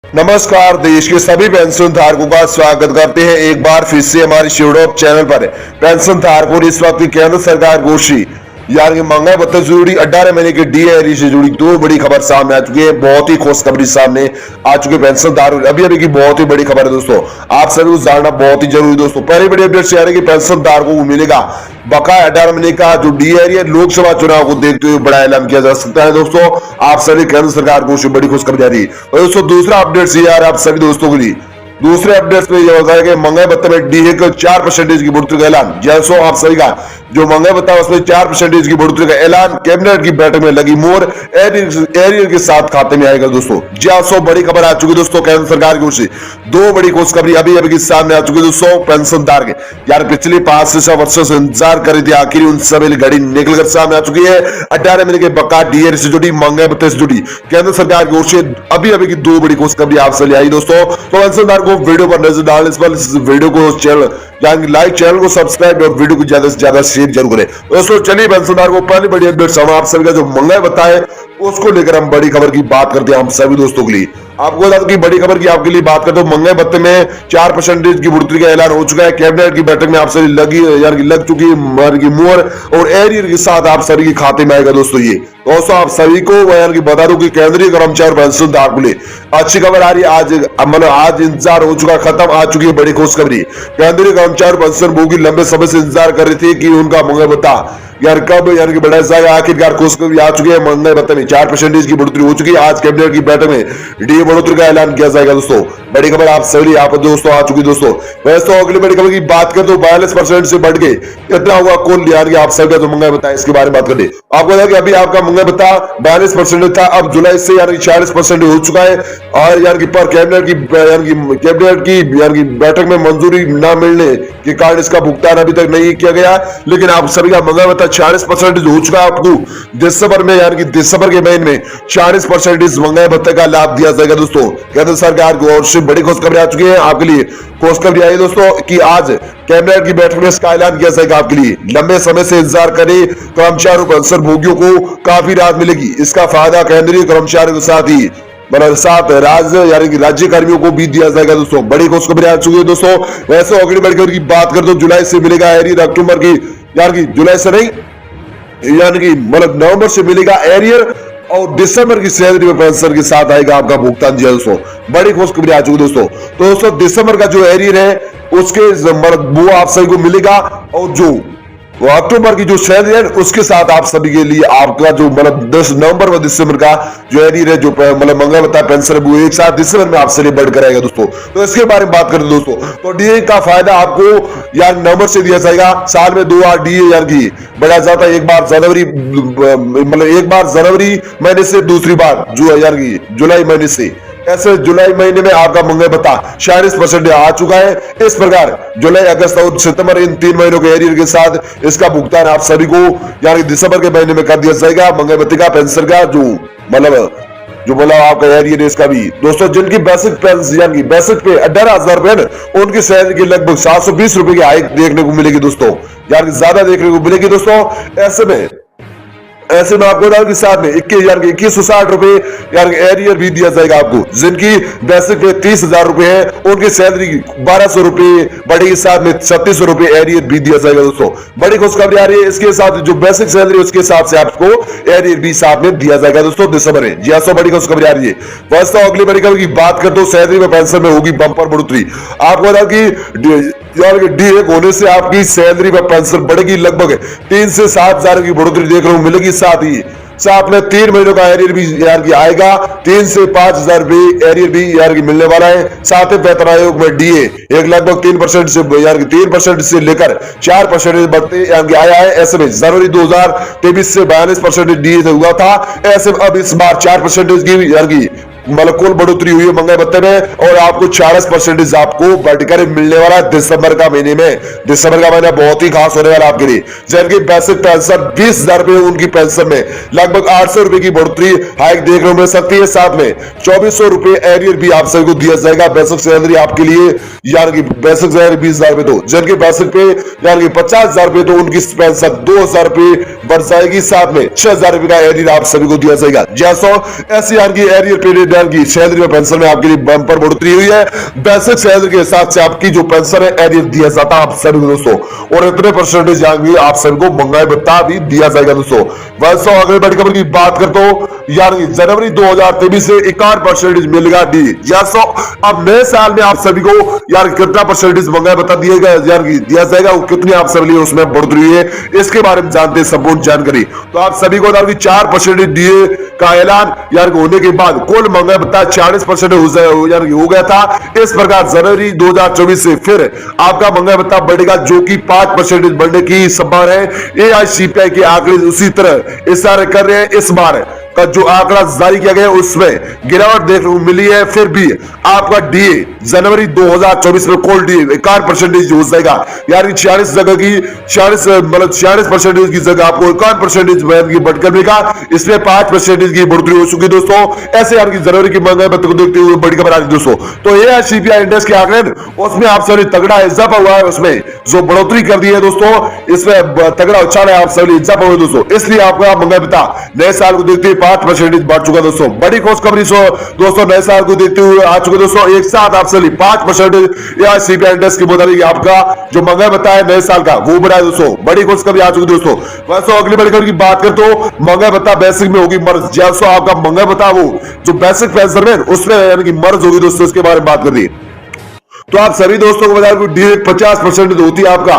नमस्कार, देश के सभी पेंशन धारकों का स्वागत करते हैं एक बार फिर से हमारे शिवडॉप चैनल पर। पेंशन धारकों ने इस वक्त की केंद्र सरकार घोषित यानी महंगाई भत्ते से जुड़ी 18 महीने की डीए से जुड़ी दो बड़ी खबर सामने आ चुकी है। बहुत ही खुशखबरी सामने आ चुकी है पेंशन धारकों अभी की बहुत ही बड़ी खबर है दोस्तों, आप सभी को जानना बहुत ही जरूरी दोस्तों। पहली बड़ी अपडेट से आ रही है कि पेंशन धारकों को मिलेगा बकाया 18 महीने का जो डीए लोकसभा चुनाव को देखते हुए बड़ा ऐलान किया जा सकता है दोस्तों। आप सभी केंद्र सरकार को बड़ी खुशखबरी आ रही है। और दोस्तों दूसरा अपडेट से यार आप सभी दोस्तों के लिए दूसरे अपडेट्स में यह होता है कि महंगाई भत्ते में डीए को 4% की बढ़ोतरी का ऐलान। जैसो आप सभी का जो महंगाई भत्ता उसमें 4% की बढ़ोतरी का ऐलान कैबिनेट की बैठक में लगी मोहर एरियर के साथ खाते में आएगा दोस्तों। जैसो बड़ी खबर आ चुकी दोस्तों केंद्र सरकार की ओर से दो बड़ी खुशखबरी अभी की सामने आ चुकी दोस्तों। पेंशन धारक यार पिछले 5 से 6 वर्षों से इंतजार कर रही थी, आखिर उन सभी घड़ी निकलकर सामने आ चुकी है। 18 महीने के बकाया डीए से जुड़ी महंगाई भत्ते से जुड़ी केंद्र सरकार की ओर से अभी की दो बड़ी खुशखबरी आपसे ले आई दोस्तों। तो पेंशन धारक वीडियो पर नजर डाल, इस पर इस वीडियो को लाइक चैनल को सब्सक्राइब और वीडियो को ज्यादा से ज्यादा शेयर जरूर करें दोस्तों। चलिए पेंशनदार को पहली बड़ी अपडेट आप सभी का जो महंगाई भत्ता है उसको लेकर हम बड़ी खबर की बात करते हैं हम सभी दोस्तों के लिए। आपको बता दूं कि बड़ी खबर की आपके लिए बात करते हो महंगाई भत्ते में 4% की बढ़ोतरी का ऐलान हो चुका है। कैबिनेट की बैठक में आप सभी लग चुकी है मोहर और एरियर के साथ आप सभी के खाते में आएगा दोस्तों। ये दोस्तों आप सभी को बता दूं कि केंद्रीय कर्मचारी पेंशन धारक के लिए अच्छी खबर आ रही है। आज इंतजार हो चुका खत्म, आ चुकी है बड़ी खुशखबरी। केंद्रीय कर्मचारी पेंशन भोगी लंबे समय से इंतजार कर रही थी कि उनका महंगाई भत्ता कब बढ़ाया जाएगा। आखिरकार खुशखबरी आ चुकी है, महंगाई भत्ते में 4% की बढ़ोतरी हो चुकी है। आज कैबिनेट की बैठक में डीए बढ़ोतरी का ऐलान किया जाएगा दोस्तों। बड़ी खबर आप सभी यहाँ पर दोस्तों आ चुकी दोस्तों। वैसे तो अगली बड़ी खबर की बात करें तो 42% से बढ़ के इतना हुआ कुल आप सभी का जो महंगाई भत्ता है इसके बारे में बात करें। आपको बता कि अभी आपका महंगाई भत्ता 42% था, अब जुलाई से 40% हो चुका है। और पर कैबिनेट की बैठक में मंजूरी न मिलने के कारण इसका भुगतान अभी तक नहीं किया गया, लेकिन आप सभी का महंगाई भत्ता 40% हो चुका है। आपको दिसंबर में दिसंबर के महीने में 40% इस महंगाई भत्ते का लाभ दिया जाएगा दोस्तों। केंद्र सरकार की ओर से बड़ी खुशखबरी आ चुकी है आपके लिए। खुशखबरी आई दोस्तों कि आज कैबिनेट की बैठक में इसका ऐलान किया जाएगा आपके लिए। लंबे समय से इंतजार करे कर्मचारी पेंशन भोगियों को काफी राहत मिलेगी। इसका फायदा केंद्रीय कर्मचारियों के साथ ही साथ राज्य कर्मियों को भी दिया जाएगा दोस्तों। बड़ी खुशखबरी आ चुकी है दोस्तों। वैसे अगली बड़ी खबर की बात कर तो जुलाई से मिलेगा एरियर, अक्टूबर की जुलाई से नहीं नवंबर से मिलेगा एरियर और दिसंबर की सैलरी में पेंशन के साथ आएगा आपका भुगतान जी दोस्तों। बड़ी खुशखबरी आ चुकी दोस्तों। तो दोस्तों दिसंबर का जो एरियर है उसके वो आप सभी को मिलेगा और जो अक्टूबर की जो सैलरी है उसके साथ आप सभी के लिए आपका जो 10 नवंबर और दिसंबर का जो एरियर है जो महंगाई भत्ता पेंशन वो एक साथ दिसंबर में आपसे लिए बढ़कर आएगा दोस्तों। तो इसके बारे में बात करें दोस्तों तो डीए का फायदा आपको नवंबर से दिया जाएगा। साल में 2 बार डीए बढ़ाया जाता है, एक बार जनवरी महीने से, दूसरी बार जुलाई महीने से। ऐसे जुलाई महीने में आपका महंगाई भत्ता 40% आ चुका है। इस प्रकार जुलाई, अगस्त और सितंबर इन 3 महीनों के एरियर के साथ इसका भुगतान आप सभी को दिसंबर के महीने में कर दिया जाएगा। महंगाई भत्ते का पेंशन का जो आपका एरियर इसका भी दोस्तों जिनकी बेसिक बेसिक पे 18,000 रुपए उनकी सैलरी की लगभग 720 रुपए की हाइक देखने को मिलेगी दोस्तों, ज्यादा देखने को मिलेगी दोस्तों। ऐसे में आपको के साथ में 2160 रुपए एरियर भी दिया जाएगा आपको। जिनकी बेसिक पे 30,000 रुपए है उनकी सैलरी 1200 रुपए बढ़ेगी, साथ में 3600 रुपए एरियर भी दिया जाएगा दोस्तों। बड़ी खुशखबरी आ रही है। इसके साथ जो बेसिक सैलरी उसके हिसाब से आपको एरियर भी साथ में दिया जाएगा दोस्तों दिसंबर में। जी हाँ, बड़ी खुशखबरी आ रही है। वैसे तो अगली बड़ी खबर की बात कर तो सैलरी में पेंशन में होगी बंपर बढ़ोतरी। आपको बता कि डीए होने से आपकी सैलरी में पेंशन बढ़ेगी, लगभग 3 से 7,000 की बढ़ोतरी देखने को मिलेगी। साथ में 3 महीनों का एरियर भी आएगा, 3 से 5,000 रुपए एरियर भी मिलने वाला है। साथ ही वेतन आयोग में डीए एक लगभग 3% से लेकर 4% बढ़ते आया है। ऐसे में जनवरी 2023 से 42% डीए हुआ था। ऐसे में अब इस बार 4% की कुल बढ़ोतरी हुई है महंगाई भत्ते में और आपको 40% आपको बढ़कर मिलने वाला है दिसंबर का महीने में। दिसंबर का महीना बहुत ही खास होने वाला आपके लिए। जिनकी बेसिक पेंशन 20,000 रुपए उनकी पेंशन में लगभग 800 रुपए की बढ़ोतरी हाइक देखने को मिल सकती है। साथ में 2400 रुपए एरियर भी आप सभी को दिया जाएगा। बेसिक सैलरी आपके लिए बेसिक सैलरी 20,000 रुपए तो जिनकी बेसिक पे 50,000 रुपए तो उनकी पेंशन 2,000 रुपए बढ़ जाएगी। साथ में 6,000 रुपए का एरियर आप सभी को दिया जाएगा। जैसो ऐसी एरियर पे यानी कि सैलरी में पेंशन में आपके लिए बम्पर बढ़ोतरी हुई है। बेसिक सैलरी के हिसाब से आपकी जो पेंशन है एरियर दिया जाता है आप सभी को दोस्तों, और इतने परसेंटेज यानी आप सभी को महंगाई भत्ता भी दिया जाएगा दोस्तों। वैसे अगले बड़ी खबर की बात करते हो यानी जनवरी 2023 से 61% मिलेगा डी। जैसा अब नए साल में आप सभी को यानी कितना परसेंटेज महंगाई भत्ता दिया जाएगा, वो कितनी आप सभी उसमें बढ़ोतरी हुई है, इसके बारे में जानते हैं संपूर्ण जानकारी। तो आप सभी को 4% डीए का ऐलान यानी होने के बाद कुल महंगाई भत्ता 40% हो गया था। इस प्रकार जनवरी 2024 से फिर आपका महंगाई भत्ता बढ़ेगा, जो कि 5% बढ़ने की संभावना है। एआईसीपीआई के आंकड़े उसी तरह इशारे कर रहे हैं। इस बार का जो आंकड़ा जारी किया गया उसमें गिरावट देखने को मिली है। फिर भी आपका डीए जनवरी 2024 में कुल डीए 61% हो जाएगा, यानी 46 जगह की 46% की जगह आपको 61% बढ़कर मिलेगा। इसमें 5% की बढ़ोतरी हो चुकी है दोस्तों। ऐसे यानी जनवरी की महंगाई भत्ते को देखते हुए बड़ी खबर आ रही है दोस्तों। तो एआईसीपीआई इंडेक्स के आंकड़े उसमें आप सभी तगड़ा इजाफा हुआ है, उसमें जो बढ़ोतरी कर दी है दोस्तों, इसमें तगड़ा उछाल है, आप सभी इजाफा हुआ दोस्तों। इसलिए आपका महंगाई भत्ता नए साल को देखते हुए 5% बढ़ चुका दोस्तों। बड़ी खुशखबरी दोस्तों नए साल को देखते हुए आ चुके दोस्तों। एक साथ आप सभी 5% एआईसीपीआई इंडेक्स के मुताबिक आपका जो महंगाई भत्ता है नए साल का वो बढ़ा है दोस्तों। बड़ी खुशखबरी आ चुकी दोस्तों। वैसे अगली बड़ी खबर की बात करते हो महंगाई भत्ता बेसिक में होगी मर्ज। जैसा आपका महंगाई भत्ता वो जो बेसिक पेंशन है उसमें यानी कि मर्ज होगी दोस्तों, इसके बारे में बात कर दी। तो आप सभी दोस्तों को बता दें डीए 50% होती है आपका,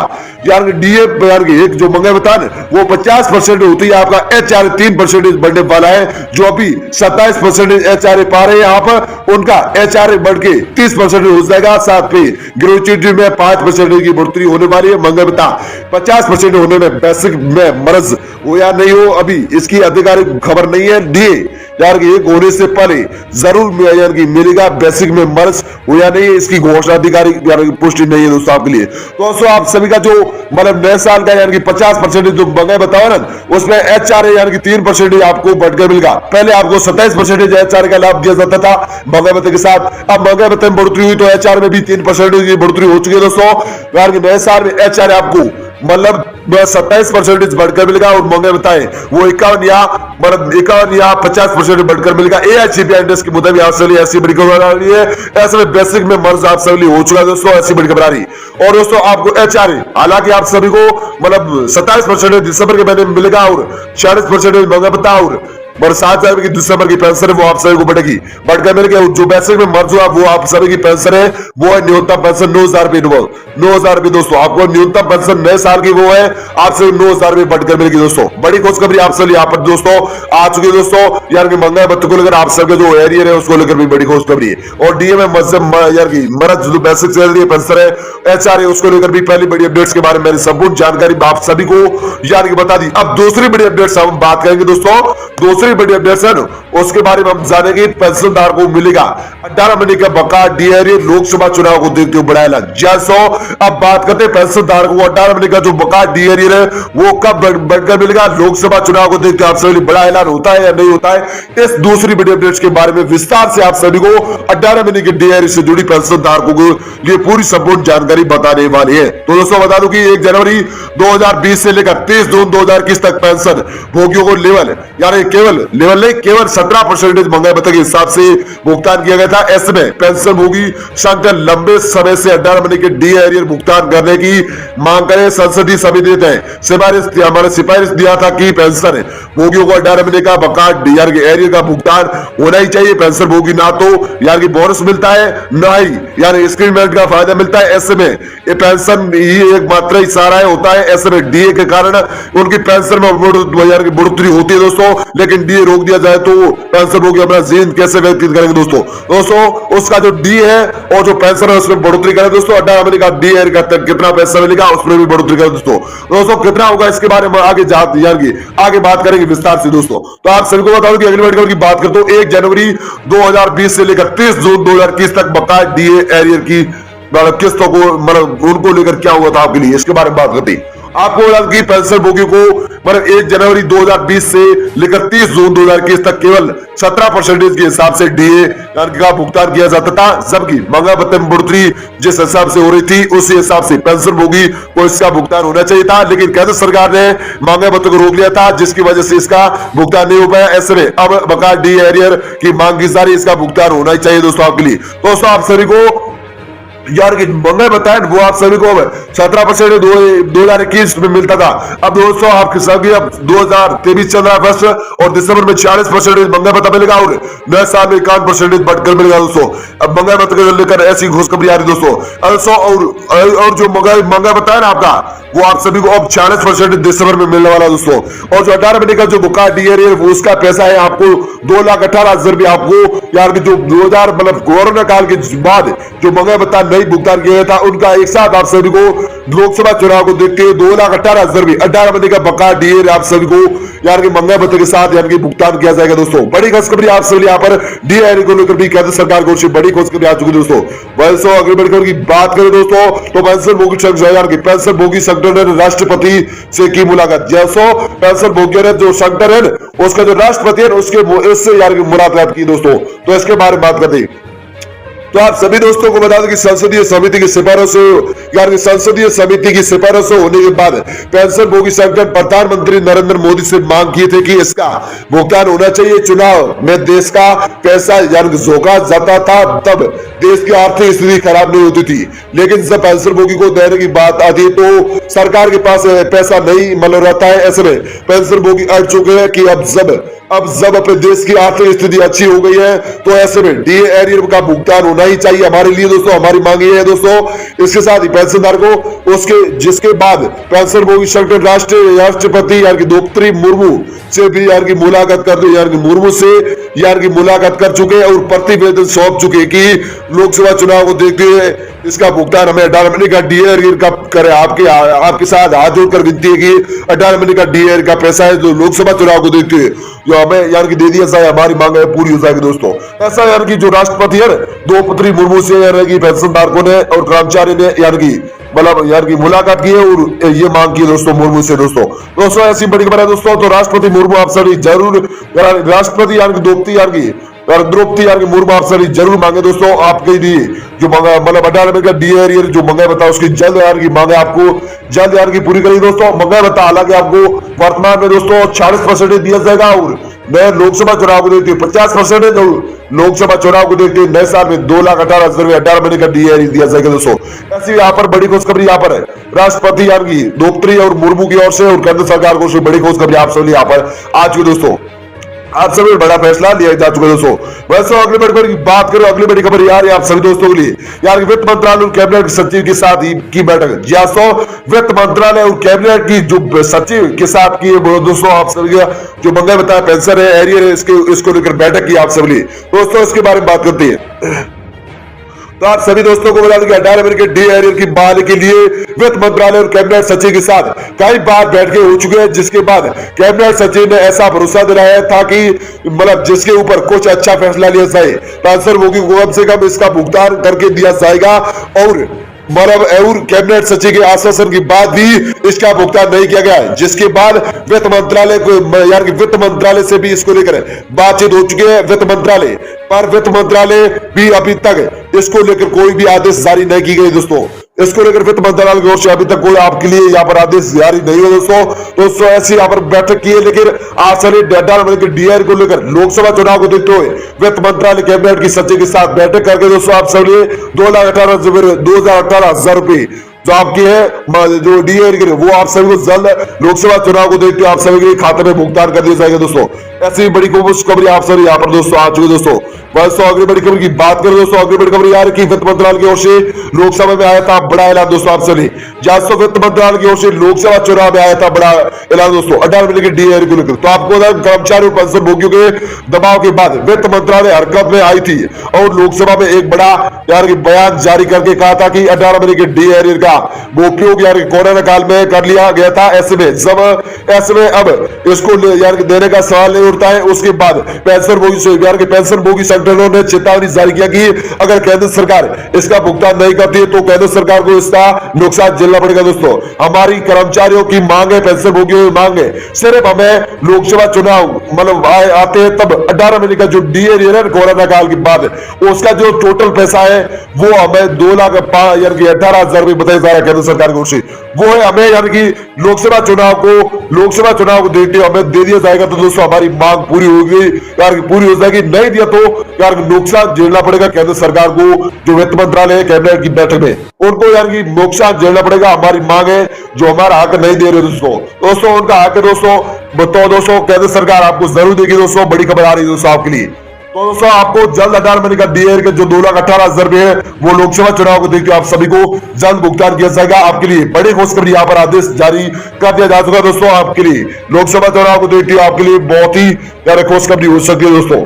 यानी डीए यानी एक जो महंगाई भत्ता है वो 50% होती है आपका। एचआरए 3% बढ़ने वाला है, जो अभी 27% एचआरए पा रहे हैं आप, उनका एचआरए बढ़ के 30% हो जाएगा। साथ में ग्रेजुएटी में 5% की बढ़ोतरी होने वाली है। महंगाई भत्ता 50% होने में बेसिक में मर्ज हो या नहीं हो अभी इसकी आधिकारिक खबर नहीं है। डीए यानी एक होने से पहले जरूर यानी कि मिलेगा बेसिक में मर्ज हो या नहीं, इसकी घोषणा आधिकारिक पुष्टि नहीं है दोस्तों आपके लिए। तो दोस्तों आप सभी का जो मतलब नए साल का यानी कि 50% जो महंगाई बताओ ना उसमें एचआरए यानी कि 3% आपको बढ़कर मिलेगा। पहले आपको 27% एचआरए का लाभ दिया जाता था महंगाई भत्ते के साथ। अब महंगाई भत्ते में बढ़ोतरी हुई तो एचआरए में भी 3% की बढ़ोतरी हो चुकी है दोस्तों। यानी कि नए साल में एचआरए आपको मतलब 27% बढ़कर मिलेगा, और महंगाई भत्ता है वो 51 या 50% बढ़कर मिलेगा। एआईसीपीआई इंडेक्स के मुताबिक आप सभी ऐसी बड़ी खबर आ रही है। ऐसे में बेसिक में मर्ज आप सभी हो चुका है दोस्तों, ऐसी बड़ी खबर आ रही। और दोस्तों आपको एचआरए हालांकि आप सभी को मतलब 27% दिसंबर के महीने में मिलेगा, और 40% महंगाई भत्ता और 7,000 की दिसंबर की पेंशन है वो आप सभी को बढ़ेगी। बढ़कर मिलेगा जो बेसिक में मर्ज हुआ वो आप सभी की पेंशन है वो है न्यूनतम पेंशन 9,000 रुपये 9,000 रुपये दोस्तों। आपको न्यूनतम पेंशन नए साल की वो है आप सभी 9,000 रुपये बढ़कर मिलेगी दोस्तों। बड़ी खुशखबरी आप सभी यहाँ पर दोस्तों आ चुकी है दोस्तों। यार की महंगाई भत्ते को लेकर आप सबके जो एरियर है उसको लेकर भी बड़ी खुशखबरी है। और डीए में मर्ज जो बेसिक सैलरी पेंशन है एचआरए उसको लेकर भी पहली बड़ी अपडेट्स के बारे में संपूर्ण जानकारी आप सभी को यार की बता दी। अब दूसरी बड़ी अपडेट्स हम बात करेंगे दोस्तों। दूसरी बड़ी अपडेट्स है उसके बारे में हम जानेंगे। पेंशनदार को मिलेगा 18 महीने का बकाया डीए लोकसभा चुनाव को देखते हुए बढ़ाया। जैसो अब बात करते हैं पेंशनदार को 18 महीने का जो बकाया डीए है वो कब बढ़कर मिलेगा लिए चुनाव को देखते आप सभी बड़ा ऐलान होता है या नहीं होता है। इस दूसरी बड़ी अपडेट्स के बारे में विस्तार से आप सभी को 18 महीने के डीए से जुड़ी पेंशनधारकों को लिए पूरी संपूर्ण जानकारी बताने वाली है। तो दोस्तों बता दूं कि 1 जनवरी 2020 से लेकर 30 जून 2021 तक पेंशन भोगियों को लेवल यानी केवल 17% महंगाई भत्ते के हिसाब से भुगतान किया गया था। ऐसे में पेंशन भोगी संगठन लंबे समय से 18 महीने के डीए भुगतान करने की मांग करे संसदीय समिति ने सिफारिश दिया था कि पेंशन भोगियों को 18 महीने का बकाया एरियर का भुगतान होना ही चाहिए। पेंशन भोगी ना तो यानी बोनस मिलता है ना ही यानी इंक्रीमेंट का फायदा मिलता है। ऐसे में ये पेंशन ही एक मात्र इशारा होता है। ऐसे में डीए के कारण उनकी पेंशन में बढ़ोतरी होती है दोस्तों, लेकिन डीए रोक दिया जाए तो पेंशन भोगी अपना जीवन कैसे व्यतीत करेंगे दोस्तों उसका जो डी है और जो पेंशन है उसमें बढ़ोतरी करें दोस्तों। 18 महीने का डीए कितना पैसा मिलेगा उसमें भी बढ़ोतरी करें दोस्तों कितना होगा इसके बारे में आगे बात करेंगे विस्तार से दोस्तों। तो आप सभी को बता दूं कि अगली वीडियो की बात करते हो 1 जनवरी 2020 से लेकर 30 जून 2021 तक बकाया डीए एरियर की किस्तों को उनको लेकर क्या हुआ था आपके लिए इसके बारे में बात करते हैं। आपको बता कि पेंशन भोगी को मतलब 1 जनवरी 2020 से लेकर 30 जून 2021 तक केवल 17% के हिसाब से डीए का भुगतान किया जाता था, जबकि महंगाई भत्ते में बढ़ोतरी जिस हिसाब से हो रही थी उसी हिसाब से पेंशन भोगी को इसका भुगतान होना चाहिए था, लेकिन केंद्र सरकार ने महंगाई भत्ते को रोक लिया था, जिसकी वजह से इसका भुगतान नहीं हो पाया। ऐसे में अब बकाया डी एरियर की मांग की जा रही, इसका भुगतान होना ही चाहिए दोस्तों आपके लिए। दोस्तों आप सभी को यार की महंगाई बताए वो आप सभी को 17% 2021 में मिलता था, अब दोस्तों आपके सभी अब 2023 चल रहा है फर्स्ट और दिसंबर में 40% महंगाई भत्ता मिलेगा और नए साल में 51% बढ़कर मिलेगा दोस्तों। अब महंगाई भत्ते को लेकर ऐसी खुशखबरी आ रही दोस्तों। और जो महंगाई भत्ता है ना आपका वो आप सभी को अब 40% दिसंबर में मिलने वाला दोस्तों। और जो 18 महीने का जो बकाया डी एरियर वो उसका पैसा है आपको 2,18,000 रुपये आपको यार जो 2000 मतलब कोरोना काल के बाद जो महंगाई भत्ता नहीं भुगतान किया गया था उनका एक साथ आप सभी को लोकसभा चुनाव को देखते हुए 2,18,000 रुपये 18 महीने का बकाया डी एरियर आप सभी को यार की महंगाई भत्ते के साथ यार की भुगतान किया जाएगा दोस्तों। बड़ी खुशखबरी आप सभी यहाँ पर डी एरियर को लेकर भी केंद्र सरकार को बड़ी खुशखबरी आ चुकी दोस्तों। वैसे अगली बढ़कर की बात करें दोस्तों तो पेंशन भोगी संगठन की पेंशन भोगी संगठन ने राष्ट्रपति से की मुलाकात। जैसो पेंशन भोगी ने जो संगठन है उसका जो राष्ट्रपति है उससे यार की मुलाकात की दोस्तों, तो इसके बारे में बात करते हैं। तो आप सभी दोस्तों को बता दें कि संसदीय समिति की सिफारिशों होने के बाद पेंशन भोगी संगठन प्रधानमंत्री नरेंद्र मोदी से मांग की थी कि इसका भुगतान होना चाहिए। चुनाव में देश का पैसा यानी झोंका जाता था तब देश की आर्थिक स्थिति खराब नहीं होती थी, लेकिन जब पेंशन भोगी को देने की बात आती है तो सरकार के पास पैसा नहीं मतलब रहता है। ऐसे में पेंशन भोगी अड़ चुके हैं कि अब जब अपने देश की आर्थिक स्थिति अच्छी हो गई है तो ऐसे में डी एरियर का भुगतान होना ही चाहिए हमारे लिए दोस्तों। हमारी मांग ये है दोस्तों। इसके साथ ही पेंशनधार को उसके जिसके बाद पेंशन भोगी संगठन राष्ट्रपति यार की द्रौपदी मुर्मू से भी यार की मुलाकात कर चुके हैं और प्रतिवेदन सौंप चुके कि लोकसभा चुनाव को देखते हुए इसका भुगतान हमें 18 महीने का डी एरियर का करें। आपके साथ हाथ जोड़कर विनती है कि 18 महीने का डी एरियर का पैसा है जो लोकसभा चुनाव को देखते हुए जो हमें यार की दे दिया जाए, हमारी मांग है पूरी हो जाएगी दोस्तों। ऐसा यार की जो राष्ट्रपति है द्रौपदी मुर्मू से यार की पेंशन धारकों ने और कर्मचारी ने यार की मुलाकात की है और ये मांग की दोस्तों मुर्मू से दोस्तों ऐसी बड़ी खबर है दोस्तों। तो राष्ट्रपति मुर्मू आप सभी जरूर राष्ट्रपति यार की द्रौपदी यार की मुर्मू आप सभी जरूर मांगे दोस्तों आपके लिए जो मतलब 18 महीने का डी एरियर जो महंगाई भत्ता उसकी जल्द यार की मांगे आपको जल्द यार की पूरी करेगी दोस्तों। महंगाई भत्ता हालांकि आपको वर्तमान में दोस्तों 40% दिया जाएगा और नए लोकसभा चुनाव को देखते हुए 50% है जो लोकसभा चुनाव को देखते हुए नए साल में 2,18,000 रुपये 18 महीने का डी एरियर दिया जाएगा दोस्तों। ऐसी यहाँ पर बड़ी खुशखबरी यहाँ पर है राष्ट्रपति यार की द्रौपदी और मुर्मू की ओर से और केंद्र सरकार को बड़ी खुशखबरी आप सभी यहाँ पर आ चुकी दोस्तों। आप सभी बड़ा फैसला लिया जा चुका है दोस्तों। वैसे अगली बड़ी खबर की बात करें, अगली बड़ी खबर यार आप सभी दोस्तों के लिए यार वित्त मंत्रालय और कैबिनेट सचिव के साथ की बैठक। वित्त मंत्रालय और कैबिनेट की जो सचिव के साथ की दोस्तों आप सभी जो महंगाई भत्ता पेंशन है एरियर है इसको लेकर बैठक की आप सभी दोस्तों, इसके बारे में बात करते हैं। तो आप सभी दोस्तों को बता दें कि 18 महीने के डी एरियर की बहाली के लिए वित्त मंत्रालय और कैबिनेट सचिव के साथ कई बार बैठकें हो चुकी हैं, जिसके बाद कैबिनेट सचिव ने ऐसा भरोसा दिलाया था कि मतलब जिसके ऊपर कुछ अच्छा फैसला लिया जाए। पेंशन भोगी को कम से कम इसका भुगतान करके दिया जाएगा और कैबिनेट सचिव के आश्वासन के बाद भी इसका भुगतान नहीं किया गया, जिसके बाद वित्त मंत्रालय से भी इसको लेकर बातचीत हो चुकी है वित्त मंत्रालय भी अभी तक इसको लेकर कोई भी आदेश जारी नहीं की गई दोस्तों। इसको लेकर वित्त मंत्रालय की ओर से अभी तक कोई आपके लिए यहाँ पर आदेश जारी नहीं हुआ दोस्तों ऐसी यहाँ पर बैठक की है, लेकिन आज चलिए 18 महीने के डीआर को लेकर लोकसभा चुनाव को देखते हुए वित्त मंत्रालय कैबिनेट की सचिव के साथ बैठक करके दोस्तों आप सब 2,18,000 रुपए जो आपकी है जो डीए वो आप सभी को जल्द लोकसभा चुनाव को देखते हुए आप सभी के खाते में भुगतान कर दिया जाएगा दोस्तों। ऐसी बड़ी खबर आप सभी यहाँ पर दोस्तों आ चुकी दोस्तों। दोस्तों अगली बड़ी खबर की बात करें दोस्तों, अगली बड़ी खबर यार की वित्त मंत्रालय की ओर से लोकसभा में आया था बड़ा ऐलान दोस्तों आप सभी जहाँ वित्त मंत्रालय की ओर से लोकसभा चुनाव में आया था बड़ा ऐलान दोस्तों 18 महीने के डीए को लेकर। तो आपको कर्मचारी और पेंशन भोगियों के दबाव के बाद वित्त मंत्रालय हरकत में आई थी और लोकसभा में एक बड़ा यार की बयान जारी करके कहा था कि 18 महीने के डी एरियर का वो उपयोग यार कोरोना काल में कर लिया गया था। ऐसे में अब इसको यार देने का सवाल नहीं उठता है। उसके बाद पेंशन भोगी संगठनों ने चेतावनी जारी किया कि अगर केंद्र सरकार इसका भुगतान नहीं करती है तो केंद्र सरकार को इसका नुकसान झेलना पड़ेगा। दोस्तों हमारी कर्मचारियों की मांग है, पेंशन भोगियों की मांग है, सिर्फ हमें लोकसभा चुनाव मतलब आते हैं तब 18 महीने का जो डी एरियर है कोरोना काल के बाद उसका जो टोटल पैसा है वो हमें 2,18,000 रुपए बताया जा रहा है केंद्र सरकार की ओर से। वो है हमें यानी कि लोकसभा चुनाव को देखते हुए हमें दे दिया जाएगा। तो दोस्तों हमारी मांग पूरी होगी यार, पूरी हो जाएगी। नहीं दिया तो यार नुकसान झेलना पड़ेगा केंद्र सरकार को। जो वित्त मंत्रालय है कैबिनेट की बैठक में उनको यार की नुकसान झेलना पड़ेगा। हमारी मांग है जो हमारा हक नहीं दे रहे दोस्तों उनका हक है दोस्तों। बताओ दोस्तों केंद्र सरकार आपको जरूर देगी दोस्तों। बड़ी खबर आ रही है दोस्तों आपके लिए। तो दोस्तों आपको जल्द 18 महीने का डीएर के जो 2,18,000 रुपए है वो लोकसभा चुनाव को देखते हुए आप सभी को जल्द भुगतान किया जाएगा। आपके लिए बड़ी खुशखबरी यहाँ पर आदेश जारी कर दिया जा चुका है दोस्तों। आपके लिए लोकसभा चुनाव को देखते हुए आपके लिए बहुत ही ज्यादा खुशखबरी हो सकती है दोस्तों।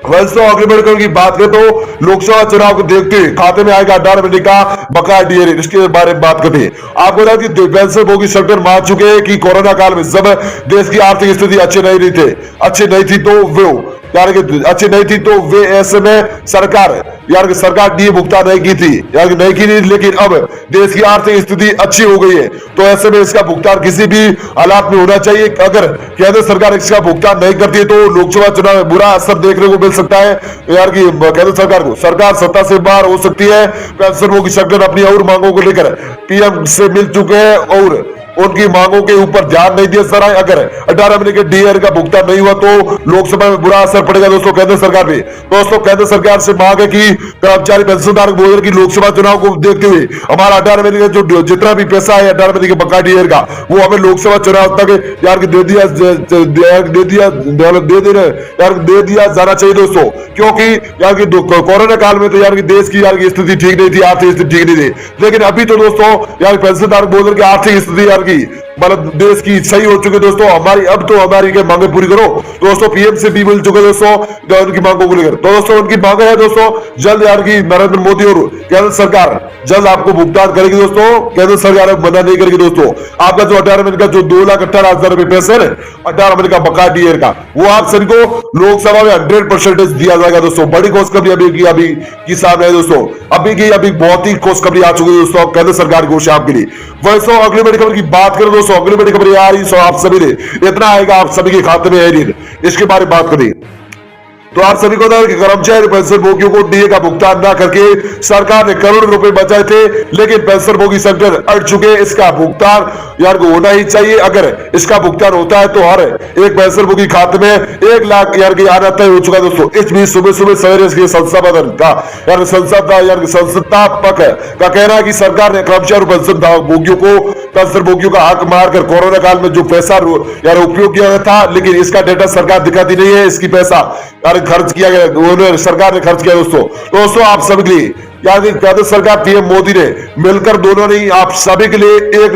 वैसे अग्रिम की बात करें तो लोकसभा चुनाव को देखते हुए खाते में आएगा 18 महीने का बकाया डीएर। इसके बारे में बात करते हैं। आपको बता कि पेंशन भोगी संगठन मान चुके हैं कि कोरोना काल में जब देश की आर्थिक स्थिति अच्छी नहीं थी तो वे ऐसे में सरकार डीए भुगतान नहीं की थी लेकिन अब देश की आर्थिक स्थिति अच्छी हो गई है तो ऐसे में इसका भुगतान किसी भी हालात में होना चाहिए। अगर केंद्र सरकार इसका भुगतान नहीं करती है तो लोकसभा चुनाव में बुरा असर देखने को मिल सकता है यार की केंद्र सरकार को। सरकार सत्ता से बाहर हो सकती है। पेंशन भोगी संगठन अपनी और मांगों को लेकर पीएम से मिल चुके हैं और उनकी मांगों के ऊपर ध्यान नहीं दिया जा रहा है। अगर 18 महीने के डीएर का भुगतान नहीं हुआ तो लोकसभा में बुरा असर पड़ेगा दोस्तों केंद्र सरकार पे। दोस्तों केंद्र सरकार से मांग है कि कर्मचारी पेंशनधारक बोल की लोकसभा चुनाव को देखते हुए हमारा 18 महीने का जो जितना भी पैसा है 18 महीने के बकाया डीएर का वो हमें लोकसभा चुनाव तक यार दे दिया जाना चाहिए दोस्तों। क्योंकि यार की कोरोना काल में तो यार की देश की यार की स्थिति ठीक नहीं थी, आर्थिक स्थिति ठीक नहीं थी। लेकिन अभी तो दोस्तों यार पेंशनधारक बोल की आर्थिक स्थिति की मतलब देश की सही हो चुकी है दोस्तों। हमारी के मांगे पूरी करो दोस्तों। पीएम से भी मिल चुके दोस्तों उनकी मांगों को लेकर। तो दोस्तों उनकी मांगे है दोस्तों जल्द यार की नरेंद्र मोदी और केंद्र सरकार जल्द आपको भुगतान करेगी दोस्तों। केंद्र सरकार मना नहीं करेगी दोस्तों। आपका जो 18 महीने का जो 2,18,000 रुपए पैसा है 18 महीने का बकाया डीएर का वो आप सभी को लोकसभा में 100% दिया जाएगा दोस्तों। बड़ी खुशखबरी अभी की सामने है दोस्तों। अभी बहुत ही खुशखबरी आ चुकी है दोस्तों केंद्र सरकार की ओर से आपके लिए। वैसे अगली बड़ी खबर की बात करें दोस्तों, अगली बड़ी खबर आ रही आप सभी ने इतना आएगा आप सभी के खाते में एरियर, इसके बारे में बात करें तो आप सभी को कि कर्मचारी पेंशन भोगियों को डीए का भुगतान न करके सरकार ने करोड़ों रुपए बचाए थे लेकिन पेंशन भोगी संगठन अड़ चुके। इसका भुगतान यार को होना ही चाहिए। अगर इसका भुगतान होता है तो हर एक पेंशन भोगी खाते में 1 लाख यार की आना तय हो चुका दोस्तों। इस बीच सुबह सवेरे इसके संस्थापक का कहना है कि सरकार ने कर्मचारी पेंशन भोगियों का हक मारकर कोरोना काल में जो पैसा यार उपयोग किया था लेकिन इसका डेटा सरकार दिखाती नहीं है। इसकी पैसा यार खर्च किया गया, सरकार ने खर्च किया दोस्तों आप सभी के लिए। यानी केंद्र सरकार पीएम मोदी ने मिलकर दोनों ने आप सभी के लिए 1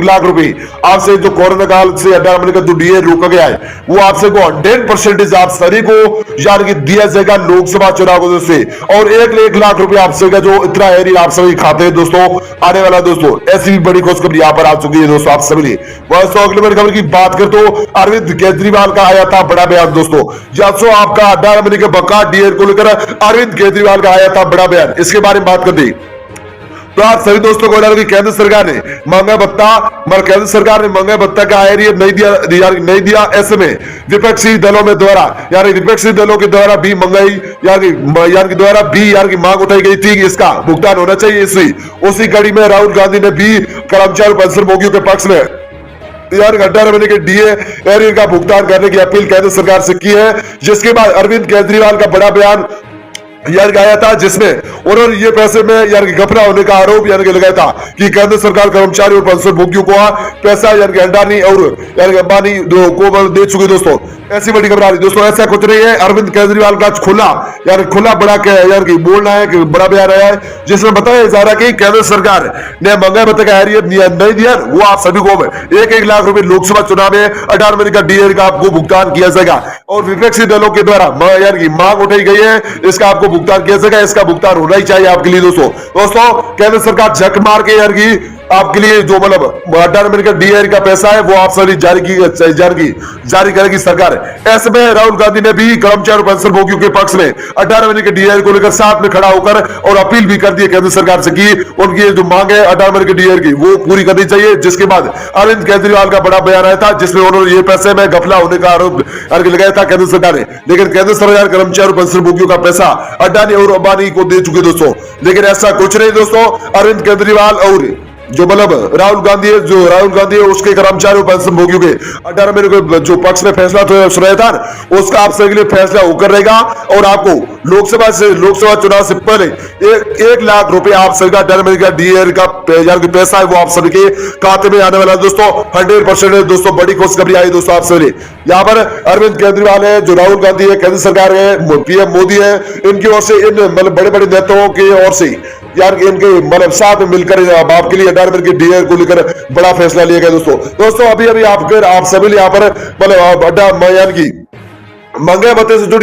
लाख रुपए आपसे जो कोरोना काल से 18 महीने का जो डीए रोका गया है वो आपसे को 100% आप सभी को यानी कि दिया जाएगा लोकसभा चुनाव को से। और 1 लाख रुपए आप सभी का जो इतना एरियर आप सभी खाते हैं दोस्तों आने वाला दोस्तों। ऐसी भी बड़ी खुशखबरी यहाँ पर आ चुकी है दोस्तों आप सभी लिए। वैसे अगली बड़ी खबर की बात करें तो अरविंद केजरीवाल का आया था बड़ा बयान दोस्तों। जब आपका 18 महीने के बकाया डीएर को लेकर अरविंद केजरीवाल का आया था बड़ा बयान, इसके बारे में बात कर दी तो आप सभी दोस्तों को बता दें कि केंद्र सरकार ने महंगाई भत्ता का एरियर नहीं दिया। ऐसे में विपक्षी दलों के द्वारा भी महंगाई मांग उठाई गई थी कि इसका भुगतान होना चाहिए। उसी कड़ी में राहुल गांधी ने भी कर्मचारी पेंशन भोगियों के पक्ष में 18 महीने के डीए एरियर का भुगतान करने की अपील केंद्र सरकार से की है। जिसके बाद अरविंद केजरीवाल का बड़ा बयान आया था जिसमें उन्होंने ये पैसे में घपला होने का आरोप लगाया था कि केंद्र सरकार कर्मचारी और पेंशन भोगियों को पैसा अंडानी और अंबानी को दे चुकी दोस्तों। ऐसी बड़ी खबर आ रही दोस्तों। ऐसा कुछ नहीं है। अरविंद केजरीवाल का खुला बड़ा बोलना है कि बड़ा बयान आया है जिसमें बताया जा रहा है कि केंद्र सरकार ने महंगाई भत्ते का एरियर नहीं दिया वो आप सभी को 1 लाख रुपए लोकसभा चुनाव में 18 महीने का डीएर का आपको भुगतान किया जाएगा। और विपक्षी दलों के द्वारा मांग उठाई गई है इसका आपको भुगतान किया जाएगा, इसका भुगतान होना ही चाहिए आपके लिए दोस्तों। केंद्र सरकार झक मार के यार की आपके लिए जो मतलब अड्डा नंबर का डीआर का पैसा है वो आप सभी जारी करेगी सरकार। ऐसे में राहुल गांधी ने भी कर्मचारी पेंशन भोगियों के पक्ष में अड्डा नंबर के डीआर को लेकर साथ में खड़ा होकर और अपील भी कर दी केंद्र सरकार से कि उनकी जो मांग है अड्डा नंबर के डीआर की वो पूरी करनी चाहिए। जिसके बाद अरविंद केजरीवाल का बड़ा बयान आया था जिसमें उन्होंने ये पैसे में गफला होने का आरोप लगाया था केंद्र सरकार ने। लेकिन केंद्र सरकार कर्मचारी पेंशन भोगियों का पैसा अडानी और अंबानी को दे चुके दोस्तों। लेकिन ऐसा कुछ नहीं दोस्तों, अरविंद केजरीवाल और जो मतलब राहुल गांधी है उसके कर्मचारी पेंशन भोगियों के अड्डा नंबर के जो पक्ष में फैसला तो सुनाया था उसका आप सभी के लिए फैसला होकर रहेगा। और आपको लोकसभा चुनाव से पहले 1 लाख रुपए आप सभी का अड्डा नंबर का डीआर का पैसा है वो आप सभी के खाते में आने वाला है दोस्तों। 100% दोस्तों बड़ी खुशखबरी आई दोस्तों आप सभी। यहाँ पर अरविंद केजरीवाल है, जो राहुल गांधी है, केंद्र सरकार है, पीएम मोदी है, इनकी ओर से इन मतलब बड़े बड़े नेताओं की ओर से यार इनके मतलब साथ में मिलकर आपके लिए अड्डा नंबर के डीआर को लेकर बड़ा फैसला लिया गया दोस्तों। अभी आप सभी यहाँ पर मतलब अड्डा यानी की मंगे भत्ते से जुड़ी